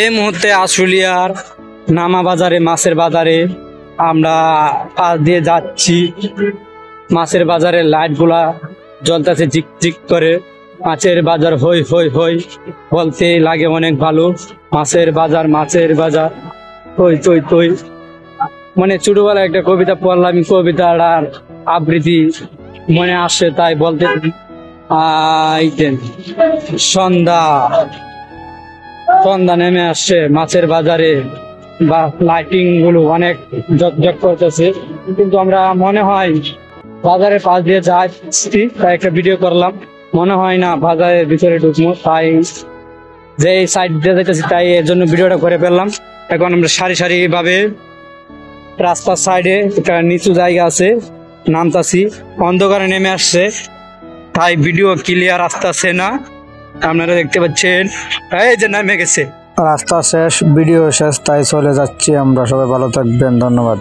এই মুহূর্তে আশুলিয়ার নামা বাজারে মাছের বাজারে আমরা পাশ দিয়ে যাচ্ছি। মাছের বাজারের লাইটগুলা জ্বলতেছে ঝিকঝিক করে। মাছের বাজার হই হই হই বলতে লাগে অনেক ভালো। মাছের বাজার হই তৈ তৈ। মানে ছোটবেলায় একটা কবিতা পড়লাম, কবিতাটার আবৃত্তি মনে আসে তাই বলতে সন্ধ্যা সন্ধ্যা নেমে আসছে মাছের বাজারে, বা লাইটিং গুলো অনেক ঝকঝক করতেছে। কিন্তু আমরা মনে হয় বাজারের পাশ দিয়ে যাচ্ছি, তাই একটা ভিডিও করলাম। মনে হয় না বাজারের ভিতরে ঢুকবো, তাই যে সাইড দিয়ে যাইতেছি তাই এর জন্য ভিডিওটা করে ফেললাম। এখন আমরা সারি সারি ভাবে রাস্তার সাইডে একটা নিচু জায়গা আছে, নামতাছি। অন্ধকারে নেমে আসছে তাই ভিডিও ক্লিয়ার আসতেছে না। আপনারা দেখতে পাচ্ছেন এই যে নেমে গেছে। রাস্তা শেষ, ভিডিও শেষ, তাই চলে যাচ্ছি আমরা। সবাই ভালো থাকবেন, ধন্যবাদ।